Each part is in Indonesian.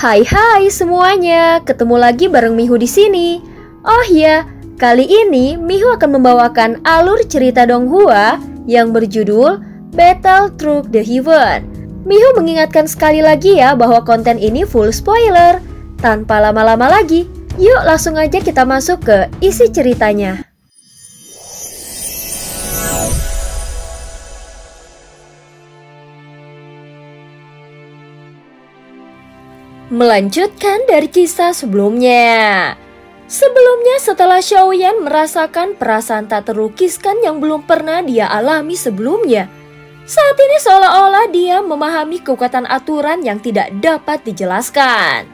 Hai semuanya, ketemu lagi bareng Mihu di sini. Oh ya, kali ini Mihu akan membawakan alur cerita Donghua yang berjudul Battle Through the Heaven. Mihu mengingatkan sekali lagi ya bahwa konten ini full spoiler. Tanpa lama-lama lagi, yuk langsung aja kita masuk ke isi ceritanya. Melanjutkan dari kisah sebelumnya. Sebelumnya setelah Xiaoyan merasakan perasaan tak terlukiskan yang belum pernah dia alami sebelumnya, saat ini seolah-olah dia memahami kekuatan aturan yang tidak dapat dijelaskan.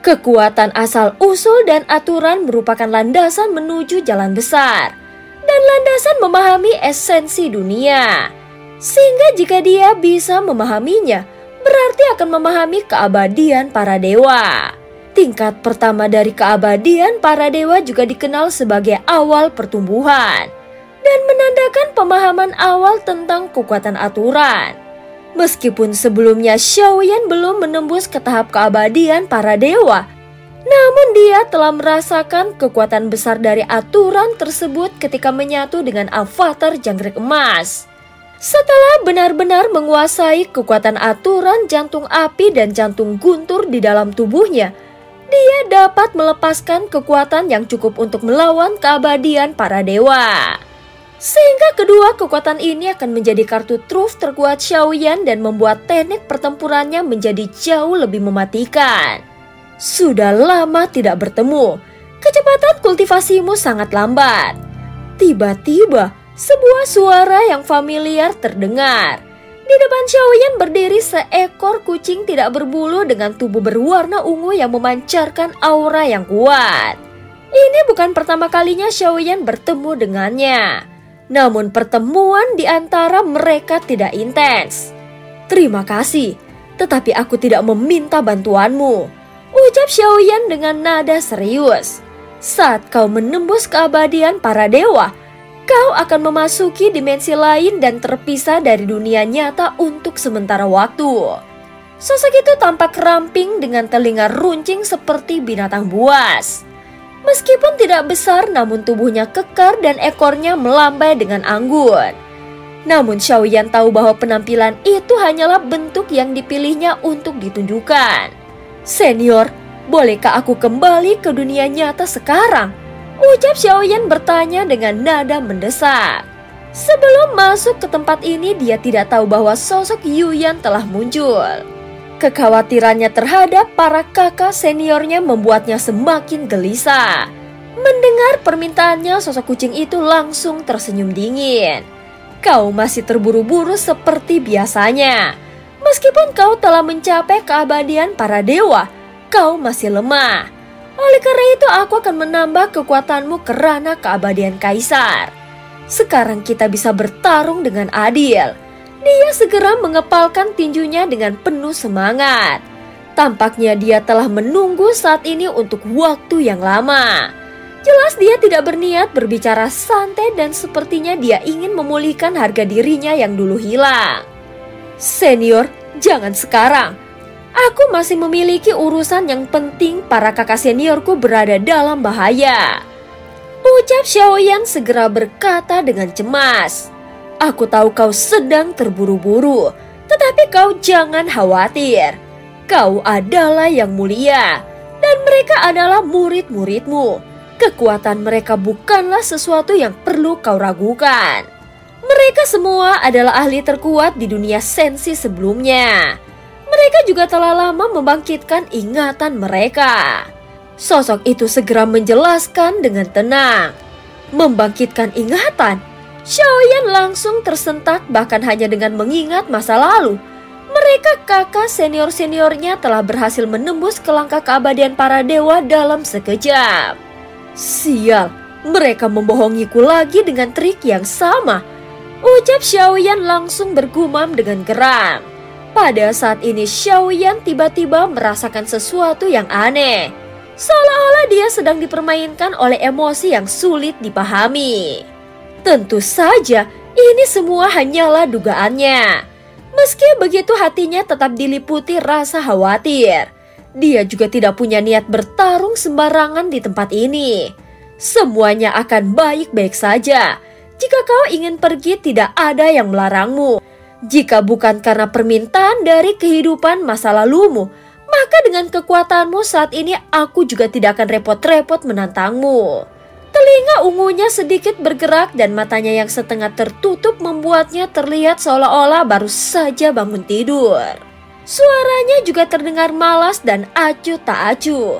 Kekuatan asal-usul dan aturan merupakan landasan menuju jalan besar dan landasan memahami esensi dunia. Sehingga jika dia bisa memahaminya, berarti akan memahami keabadian para dewa. Tingkat pertama dari keabadian para dewa juga dikenal sebagai awal pertumbuhan dan menandakan pemahaman awal tentang kekuatan aturan. Meskipun sebelumnya Xiaoyan belum menembus ke tahap keabadian para dewa, namun dia telah merasakan kekuatan besar dari aturan tersebut ketika menyatu dengan avatar jangkrik emas. Setelah benar-benar menguasai kekuatan aturan jantung api dan jantung guntur di dalam tubuhnya, dia dapat melepaskan kekuatan yang cukup untuk melawan keabadian para dewa. Sehingga kedua kekuatan ini akan menjadi kartu truf terkuat Xiaoyan dan membuat teknik pertempurannya menjadi jauh lebih mematikan. Sudah lama tidak bertemu, kecepatan kultivasimu sangat lambat. Tiba-tiba, sebuah suara yang familiar terdengar. Di depan Xiaoyan berdiri seekor kucing tidak berbulu dengan tubuh berwarna ungu yang memancarkan aura yang kuat. Ini bukan pertama kalinya Xiaoyan bertemu dengannya. Namun pertemuan di antara mereka tidak intens. "Terima kasih, tetapi aku tidak meminta bantuanmu," ucap Xiaoyan dengan nada serius. "Saat kau menembus keabadian para dewa, kau akan memasuki dimensi lain dan terpisah dari dunia nyata untuk sementara waktu." Sosok itu tampak ramping dengan telinga runcing seperti binatang buas. Meskipun tidak besar, namun tubuhnya kekar dan ekornya melambai dengan anggun. Namun Xiaoyan tahu bahwa penampilan itu hanyalah bentuk yang dipilihnya untuk ditunjukkan. "Senior, bolehkah aku kembali ke dunia nyata sekarang?" ucap Xiaoyan bertanya dengan nada mendesak. Sebelum masuk ke tempat ini, dia tidak tahu bahwa sosok Yuyan telah muncul. Kekhawatirannya terhadap para kakak seniornya membuatnya semakin gelisah. Mendengar permintaannya, sosok kucing itu langsung tersenyum dingin. "Kau masih terburu-buru seperti biasanya. Meskipun kau telah mencapai keabadian para dewa, kau masih lemah. Oleh karena itu aku akan menambah kekuatanmu kerana keabadian kaisar. Sekarang kita bisa bertarung dengan adil." Dia segera mengepalkan tinjunya dengan penuh semangat. Tampaknya dia telah menunggu saat ini untuk waktu yang lama. Jelas dia tidak berniat berbicara santai dan sepertinya dia ingin memulihkan harga dirinya yang dulu hilang. "Senior, jangan sekarang. Aku masih memiliki urusan yang penting, para kakak seniorku berada dalam bahaya," ucap Xiaoyan segera berkata dengan cemas. "Aku tahu kau sedang terburu-buru, tetapi kau jangan khawatir. Kau adalah yang mulia, dan mereka adalah murid-muridmu. Kekuatan mereka bukanlah sesuatu yang perlu kau ragukan. Mereka semua adalah ahli terkuat di dunia sensi sebelumnya. Mereka juga telah lama membangkitkan ingatan mereka." Sosok itu segera menjelaskan dengan tenang. Membangkitkan ingatan? Xiaoyan langsung tersentak, bahkan hanya dengan mengingat masa lalu. Mereka kakak senior-seniornya telah berhasil menembus ke langkah keabadian para dewa dalam sekejap. "Sial, mereka membohongiku lagi dengan trik yang sama," ucap Xiaoyan langsung bergumam dengan geram. Pada saat ini Xiaoyan tiba-tiba merasakan sesuatu yang aneh. Seolah-olah dia sedang dipermainkan oleh emosi yang sulit dipahami. Tentu saja ini semua hanyalah dugaannya. Meski begitu hatinya tetap diliputi rasa khawatir. Dia juga tidak punya niat bertarung sembarangan di tempat ini. Semuanya akan baik-baik saja. Jika kau ingin pergi, tidak ada yang melarangmu. Jika bukan karena permintaan dari kehidupan masa lalumu, maka dengan kekuatanmu saat ini aku juga tidak akan repot-repot menantangmu. Telinga ungunya sedikit bergerak dan matanya yang setengah tertutup membuatnya terlihat seolah-olah baru saja bangun tidur. Suaranya juga terdengar malas dan acuh tak acuh.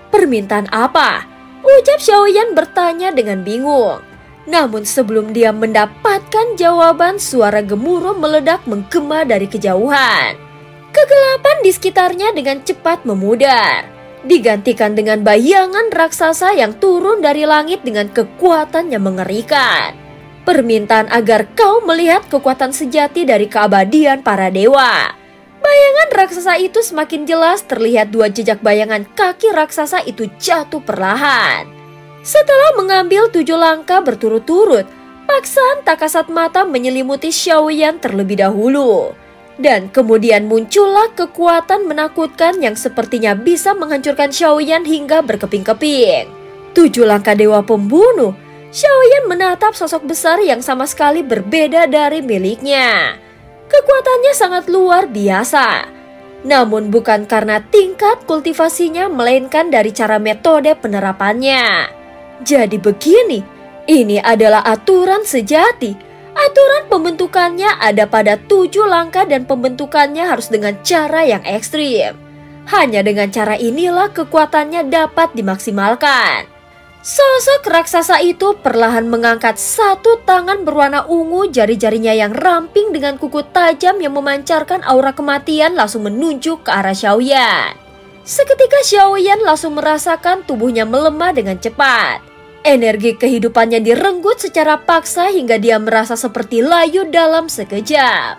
"Permintaan apa?" ucap Xiaoyan bertanya dengan bingung. Namun sebelum dia mendapatkan jawaban, suara gemuruh meledak menggema dari kejauhan. Kegelapan di sekitarnya dengan cepat memudar, digantikan dengan bayangan raksasa yang turun dari langit dengan kekuatan yang mengerikan. "Permintaan agar kau melihat kekuatan sejati dari keabadian para dewa." Bayangan raksasa itu semakin jelas, terlihat dua jejak bayangan kaki raksasa itu jatuh perlahan. Setelah mengambil 7 langkah berturut-turut, paksaan tak kasat mata menyelimuti Xiaoyan terlebih dahulu. Dan kemudian muncullah kekuatan menakutkan yang sepertinya bisa menghancurkan Xiaoyan hingga berkeping-keping. 7 langkah dewa pembunuh. Xiaoyan menatap sosok besar yang sama sekali berbeda dari miliknya. Kekuatannya sangat luar biasa. Namun bukan karena tingkat kultivasinya, melainkan dari cara metode penerapannya. Jadi begini, ini adalah aturan sejati. Aturan pembentukannya ada pada 7 langkah dan pembentukannya harus dengan cara yang ekstrim. Hanya dengan cara inilah kekuatannya dapat dimaksimalkan. Sosok raksasa itu perlahan mengangkat satu tangan berwarna ungu, jari-jarinya yang ramping dengan kuku tajam yang memancarkan aura kematian langsung menunjuk ke arah Xiaoyan. Seketika Xiaoyan langsung merasakan tubuhnya melemah dengan cepat. Energi kehidupannya direnggut secara paksa hingga dia merasa seperti layu dalam sekejap.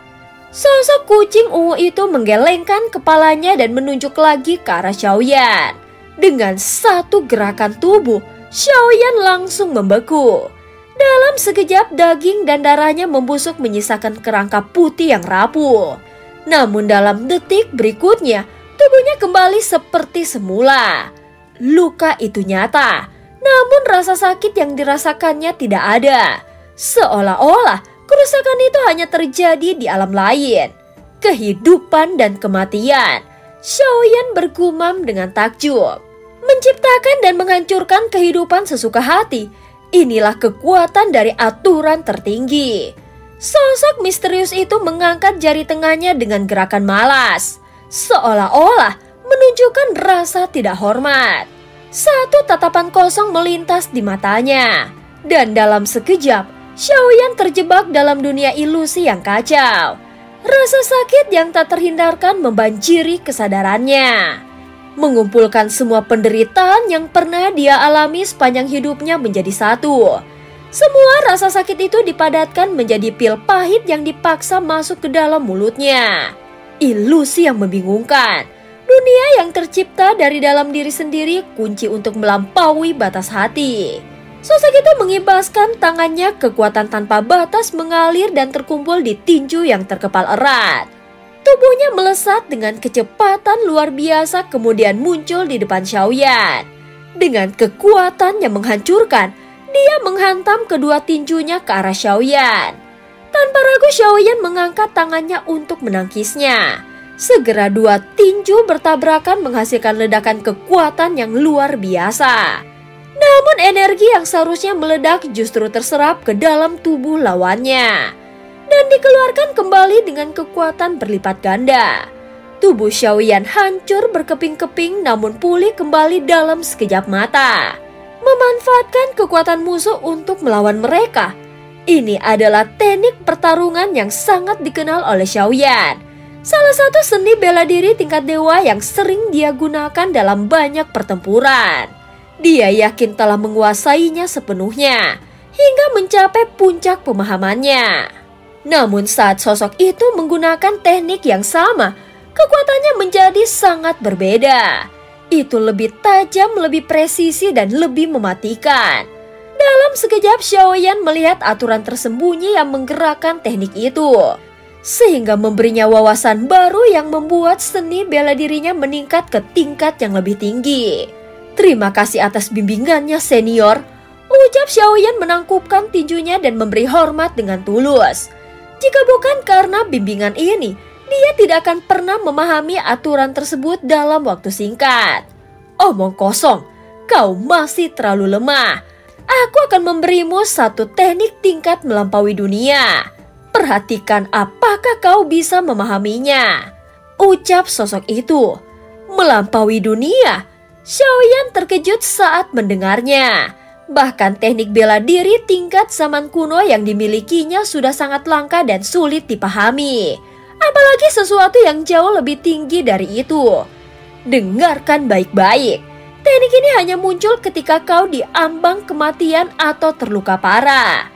Sosok kucing ungu itu menggelengkan kepalanya dan menunjuk lagi ke arah Xiaoyan. Dengan satu gerakan tubuh, Xiaoyan langsung membeku. Dalam sekejap daging dan darahnya membusuk menyisakan kerangka putih yang rapuh. Namun dalam detik berikutnya, tubuhnya kembali seperti semula. Luka itu nyata, namun rasa sakit yang dirasakannya tidak ada. Seolah-olah kerusakan itu hanya terjadi di alam lain. Kehidupan dan kematian. Xiaoyan bergumam dengan takjub. Menciptakan dan menghancurkan kehidupan sesuka hati. Inilah kekuatan dari aturan tertinggi. Sosok misterius itu mengangkat jari tengahnya dengan gerakan malas, seolah-olah menunjukkan rasa tidak hormat. Satu tatapan kosong melintas di matanya. Dan dalam sekejap, Xiaoyan terjebak dalam dunia ilusi yang kacau. Rasa sakit yang tak terhindarkan membanjiri kesadarannya. Mengumpulkan semua penderitaan yang pernah dia alami sepanjang hidupnya menjadi satu. Semua rasa sakit itu dipadatkan menjadi pil pahit yang dipaksa masuk ke dalam mulutnya. Ilusi yang membingungkan. Dunia yang tercipta dari dalam diri sendiri kunci untuk melampaui batas hati. Sosok itu mengibaskan tangannya, kekuatan tanpa batas mengalir dan terkumpul di tinju yang terkepal erat. Tubuhnya melesat dengan kecepatan luar biasa kemudian muncul di depan Xiaoyan. Dengan kekuatan yang menghancurkan, dia menghantam kedua tinjunya ke arah Xiaoyan. Tanpa ragu Xiaoyan mengangkat tangannya untuk menangkisnya. Segera dua tinju bertabrakan menghasilkan ledakan kekuatan yang luar biasa. Namun energi yang seharusnya meledak justru terserap ke dalam tubuh lawannya dan dikeluarkan kembali dengan kekuatan berlipat ganda. Tubuh Xiaoyan hancur berkeping-keping namun pulih kembali dalam sekejap mata. Memanfaatkan kekuatan musuh untuk melawan mereka. Ini adalah teknik pertarungan yang sangat dikenal oleh Xiaoyan. Salah satu seni bela diri tingkat dewa yang sering dia gunakan dalam banyak pertempuran. Dia yakin telah menguasainya sepenuhnya hingga mencapai puncak pemahamannya. Namun saat sosok itu menggunakan teknik yang sama, kekuatannya menjadi sangat berbeda. Itu lebih tajam, lebih presisi, dan lebih mematikan. Dalam sekejap Xiaoyan melihat aturan tersembunyi yang menggerakkan teknik itu. sehingga memberinya wawasan baru yang membuat seni bela dirinya meningkat ke tingkat yang lebih tinggi. "Terima kasih atas bimbingannya, senior," ucap Xiaoyan menangkupkan tinjunya dan memberi hormat dengan tulus. Jika bukan karena bimbingan ini, dia tidak akan pernah memahami aturan tersebut dalam waktu singkat. "Omong kosong, kau masih terlalu lemah. Aku akan memberimu satu teknik tingkat melampaui dunia. Perhatikan apakah kau bisa memahaminya," ucap sosok itu. Melampaui dunia? Xiaoyan terkejut saat mendengarnya. Bahkan teknik bela diri tingkat zaman kuno yang dimilikinya sudah sangat langka dan sulit dipahami. Apalagi sesuatu yang jauh lebih tinggi dari itu. Dengarkan baik-baik. Teknik ini hanya muncul ketika kau diambang kematian atau terluka parah.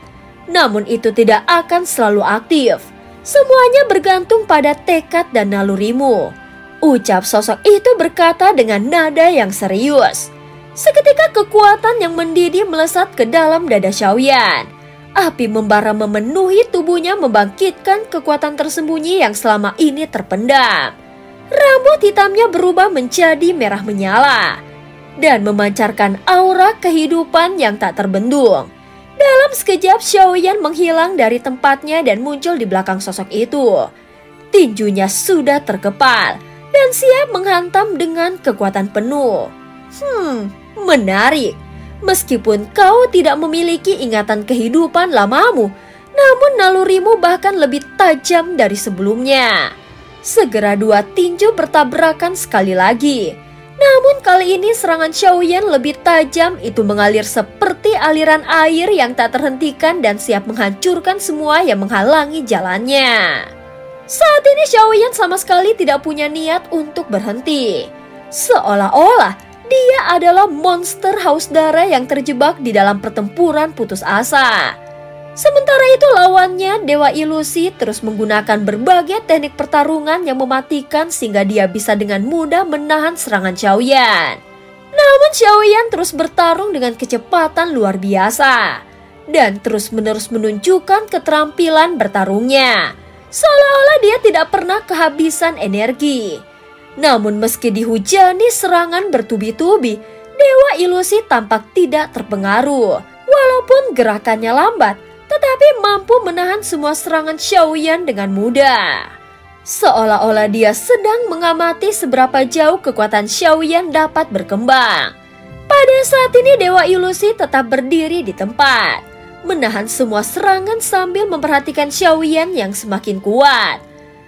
Namun itu tidak akan selalu aktif. Semuanya bergantung pada tekad dan nalurimu, ucap sosok itu berkata dengan nada yang serius. Seketika kekuatan yang mendidih melesat ke dalam dada Xiaoyan. Api membara memenuhi tubuhnya membangkitkan kekuatan tersembunyi yang selama ini terpendam. Rambut hitamnya berubah menjadi merah menyala dan memancarkan aura kehidupan yang tak terbendung. Dalam sekejap Xiaoyan menghilang dari tempatnya dan muncul di belakang sosok itu. Tinjunya sudah terkepal dan siap menghantam dengan kekuatan penuh. Menarik. Meskipun kau tidak memiliki ingatan kehidupan lamamu, namun nalurimu bahkan lebih tajam dari sebelumnya. Segera dua tinju bertabrakan sekali lagi. Namun kali ini serangan Xiaoyan lebih tajam, itu mengalir seperti aliran air yang tak terhentikan dan siap menghancurkan semua yang menghalangi jalannya. Saat ini Xiaoyan sama sekali tidak punya niat untuk berhenti. Seolah-olah dia adalah monster haus darah yang terjebak di dalam pertempuran putus asa. Sementara itu lawannya, Dewa Ilusi, terus menggunakan berbagai teknik pertarungan yang mematikan sehingga dia bisa dengan mudah menahan serangan Xiaoyan. Namun Xiaoyan terus bertarung dengan kecepatan luar biasa dan terus-menerus menunjukkan keterampilan bertarungnya. Seolah-olah dia tidak pernah kehabisan energi. Namun meski dihujani serangan bertubi-tubi, Dewa Ilusi tampak tidak terpengaruh. Walaupun gerakannya lambat, tetapi mampu menahan semua serangan Xiaoyan dengan mudah. Seolah-olah dia sedang mengamati seberapa jauh kekuatan Xiaoyan dapat berkembang. Pada saat ini Dewa Ilusi tetap berdiri di tempat, menahan semua serangan sambil memperhatikan Xiaoyan yang semakin kuat.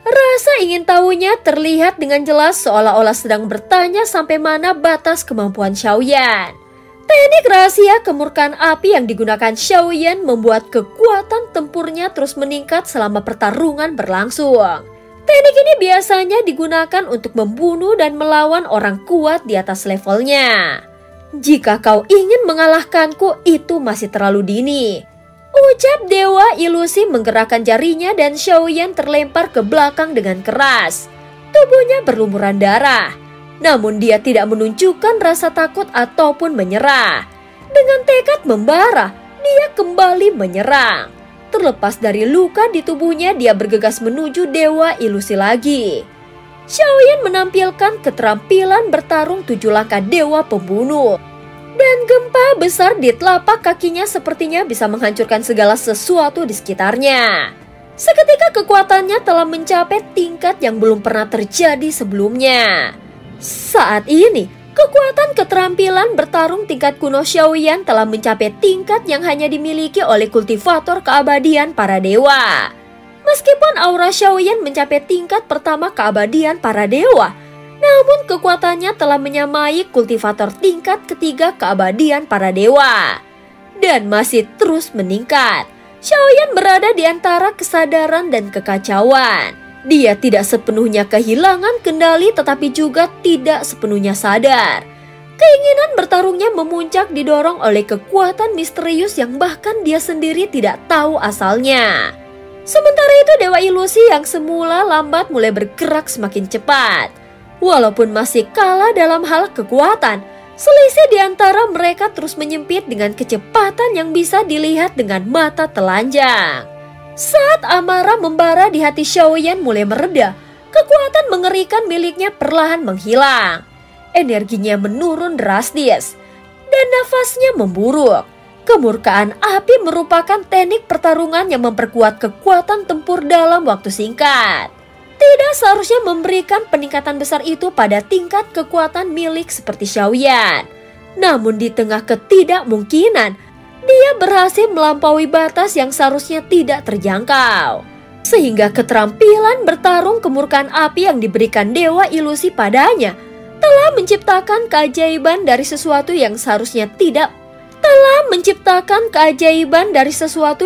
Rasa ingin tahunya terlihat dengan jelas, seolah-olah sedang bertanya sampai mana batas kemampuan Xiaoyan. Teknik rahasia kemurkaan api yang digunakan Xiaoyan membuat kekuatan tempurnya terus meningkat selama pertarungan berlangsung. Teknik ini biasanya digunakan untuk membunuh dan melawan orang kuat di atas levelnya. "Jika kau ingin mengalahkanku, itu masih terlalu dini," ucap Dewa Ilusi menggerakkan jarinya dan Xiaoyan terlempar ke belakang dengan keras. Tubuhnya berlumuran darah. Namun dia tidak menunjukkan rasa takut ataupun menyerah. Dengan tekad membara, dia kembali menyerang. Terlepas dari luka di tubuhnya, dia bergegas menuju Dewa Ilusi lagi. Xiaoyan menampilkan keterampilan bertarung 7 langkah dewa pembunuh. Dan gempa besar di telapak kakinya sepertinya bisa menghancurkan segala sesuatu di sekitarnya. Seketika kekuatannya telah mencapai tingkat yang belum pernah terjadi sebelumnya. Saat ini, kekuatan keterampilan bertarung tingkat kuno Xiaoyan telah mencapai tingkat yang hanya dimiliki oleh kultivator keabadian para dewa. Meskipun aura Xiaoyan mencapai tingkat pertama keabadian para dewa, namun kekuatannya telah menyamai kultivator tingkat ketiga keabadian para dewa dan masih terus meningkat. Xiaoyan berada di antara kesadaran dan kekacauan. Dia tidak sepenuhnya kehilangan kendali tetapi juga tidak sepenuhnya sadar. Keinginan bertarungnya memuncak didorong oleh kekuatan misterius yang bahkan dia sendiri tidak tahu asalnya. Sementara itu Dewa Ilusi yang semula lambat mulai bergerak semakin cepat. Walaupun masih kalah dalam hal kekuatan, selisih di antara mereka terus menyempit dengan kecepatan yang bisa dilihat dengan mata telanjang. Saat amarah membara di hati Xiaoyan mulai mereda, kekuatan mengerikan miliknya perlahan menghilang. Energinya menurun drastis dan nafasnya memburuk. Kemurkaan api merupakan teknik pertarungan yang memperkuat kekuatan tempur dalam waktu singkat. Tidak seharusnya memberikan peningkatan besar itu pada tingkat kekuatan milik seperti Xiaoyan. Namun di tengah ketidakmungkinan, dia berhasil melampaui batas yang seharusnya tidak terjangkau. Sehingga keterampilan bertarung kemurkaan api yang diberikan Dewa Ilusi padanya telah menciptakan keajaiban dari sesuatu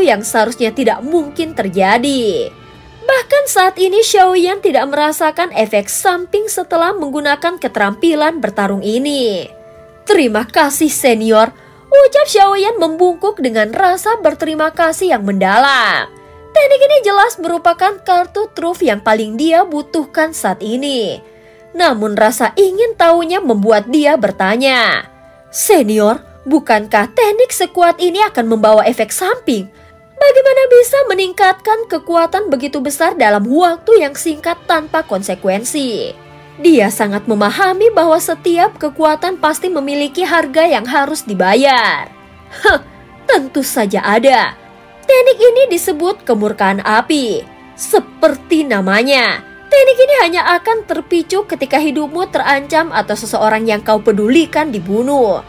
yang seharusnya tidak mungkin terjadi. Bahkan saat ini Xiaoyan tidak merasakan efek samping setelah menggunakan keterampilan bertarung ini. Terima kasih senior, ucap Xiaoyan membungkuk dengan rasa berterima kasih yang mendalam. Teknik ini jelas merupakan kartu truf yang paling dia butuhkan saat ini. Namun rasa ingin tahunya membuat dia bertanya, "Senior, bukankah teknik sekuat ini akan membawa efek samping? Bagaimana bisa meningkatkan kekuatan begitu besar dalam waktu yang singkat tanpa konsekuensi?" Dia sangat memahami bahwa setiap kekuatan pasti memiliki harga yang harus dibayar. Tentu saja ada. Teknik ini disebut kemurkaan api. Seperti namanya, teknik ini hanya akan terpicu ketika hidupmu terancam atau seseorang yang kau pedulikan dibunuh.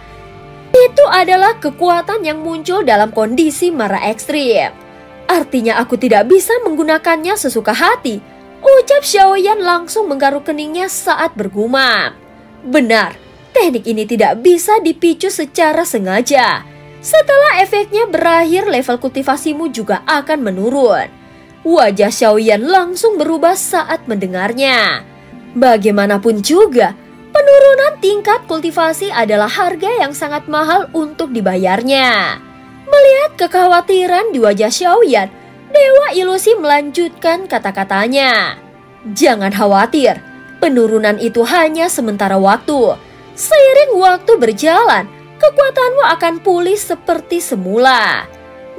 Itu adalah kekuatan yang muncul dalam kondisi marah ekstrim. Artinya aku tidak bisa menggunakannya sesuka hati, ucap Xiaoyan langsung menggaruk keningnya saat bergumam. Benar, teknik ini tidak bisa dipicu secara sengaja. Setelah efeknya berakhir, level kultivasimu juga akan menurun. Wajah Xiaoyan langsung berubah saat mendengarnya. Bagaimanapun juga, penurunan tingkat kultivasi adalah harga yang sangat mahal untuk dibayarnya. Melihat kekhawatiran di wajah Xiaoyan, Dewa Ilusi melanjutkan kata-katanya. Jangan khawatir, penurunan itu hanya sementara waktu. Seiring waktu berjalan, kekuatanmu akan pulih seperti semula.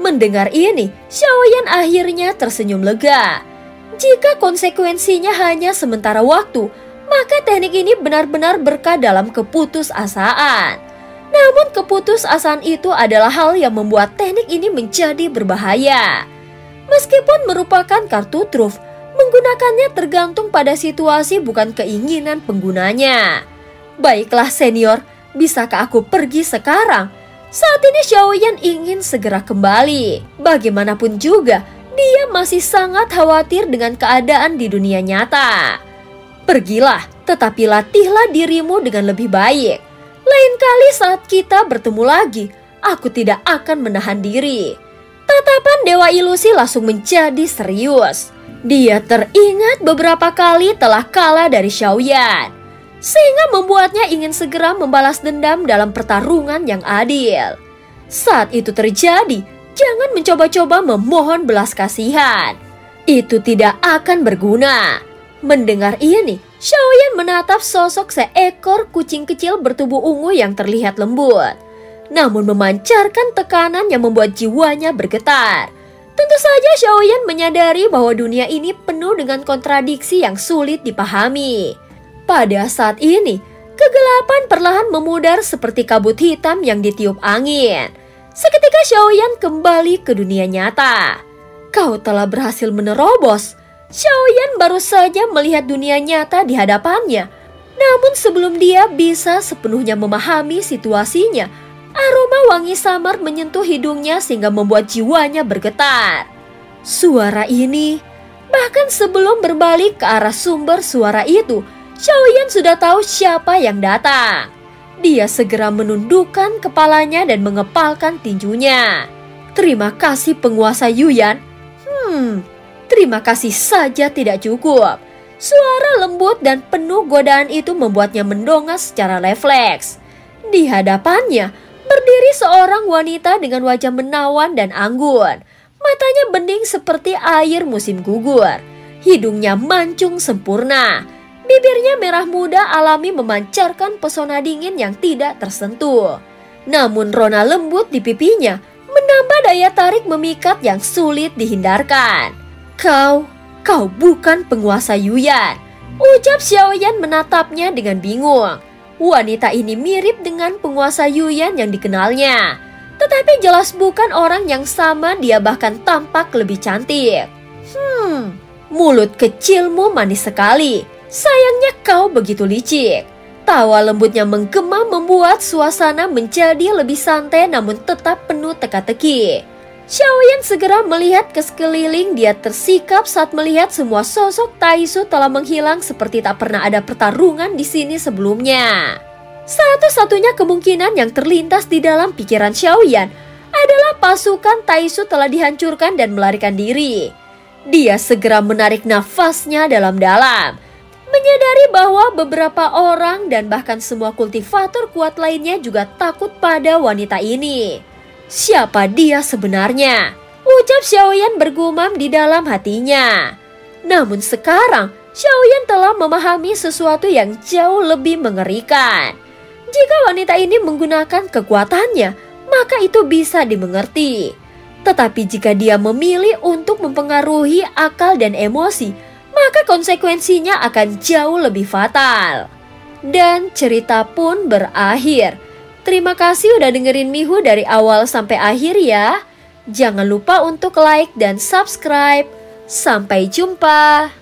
Mendengar ini, Xiaoyan akhirnya tersenyum lega. Jika konsekuensinya hanya sementara waktu, maka teknik ini benar-benar berkah dalam keputusasaan. Namun keputusasaan itu adalah hal yang membuat teknik ini menjadi berbahaya. Meskipun merupakan kartu truf, menggunakannya tergantung pada situasi bukan keinginan penggunanya. Baiklah senior, bisakah aku pergi sekarang? Saat ini Xiaoyan ingin segera kembali. Bagaimanapun juga, dia masih sangat khawatir dengan keadaan di dunia nyata. Pergilah, tetapi latihlah dirimu dengan lebih baik. Lain kali saat kita bertemu lagi, aku tidak akan menahan diri. Tatapan Dewa Ilusi langsung menjadi serius. Dia teringat beberapa kali telah kalah dari Xiaoyan, sehingga membuatnya ingin segera membalas dendam dalam pertarungan yang adil. Saat itu terjadi, jangan mencoba-coba memohon belas kasihan. Itu tidak akan berguna. Mendengar ini, Xiaoyan menatap sosok seekor kucing kecil bertubuh ungu yang terlihat lembut, namun memancarkan tekanan yang membuat jiwanya bergetar. Tentu saja Xiaoyan menyadari bahwa dunia ini penuh dengan kontradiksi yang sulit dipahami. Pada saat ini, kegelapan perlahan memudar seperti kabut hitam yang ditiup angin. Seketika Xiaoyan kembali ke dunia nyata. Kau telah berhasil menerobos. Xiaoyan baru saja melihat dunia nyata di hadapannya. Namun sebelum dia bisa sepenuhnya memahami situasinya, aroma wangi samar menyentuh hidungnya sehingga membuat jiwanya bergetar. Suara ini, bahkan sebelum berbalik ke arah sumber suara itu, Xiaoyan sudah tahu siapa yang datang. Dia segera menundukkan kepalanya dan mengepalkan tinjunya. Terima kasih penguasa Yuyan. Terima kasih saja tidak cukup. Suara lembut dan penuh godaan itu membuatnya mendongak secara refleks. Di hadapannya berdiri seorang wanita dengan wajah menawan dan anggun. Matanya bening seperti air musim gugur. Hidungnya mancung sempurna. Bibirnya merah muda alami memancarkan pesona dingin yang tidak tersentuh. Namun rona lembut di pipinya menambah daya tarik memikat yang sulit dihindarkan. Kau bukan penguasa Yuyan, ucap Xiaoyan menatapnya dengan bingung. Wanita ini mirip dengan penguasa Yuyan yang dikenalnya, tetapi jelas bukan orang yang sama, dia bahkan tampak lebih cantik. Mulut kecilmu manis sekali, sayangnya kau begitu licik. Tawa lembutnya menggema membuat suasana menjadi lebih santai namun tetap penuh teka-teki. Xiaoyan segera melihat ke sekeliling, dia tersikap saat melihat semua sosok Taisu telah menghilang seperti tak pernah ada pertarungan di sini sebelumnya. Satu-satunya kemungkinan yang terlintas di dalam pikiran Xiaoyan adalah pasukan Taisu telah dihancurkan dan melarikan diri. Dia segera menarik nafasnya dalam-dalam, menyadari bahwa beberapa orang dan bahkan semua kultivator kuat lainnya juga takut pada wanita ini. Siapa dia sebenarnya? Ucap Xiaoyan bergumam di dalam hatinya. Namun sekarang Xiaoyan telah memahami sesuatu yang jauh lebih mengerikan. Jika wanita ini menggunakan kekuatannya, maka itu bisa dimengerti. Tetapi jika dia memilih untuk mempengaruhi akal dan emosi, maka konsekuensinya akan jauh lebih fatal. Dan cerita pun berakhir. Terima kasih udah dengerin Mihu dari awal sampai akhir ya. Jangan lupa untuk like dan subscribe. Sampai jumpa.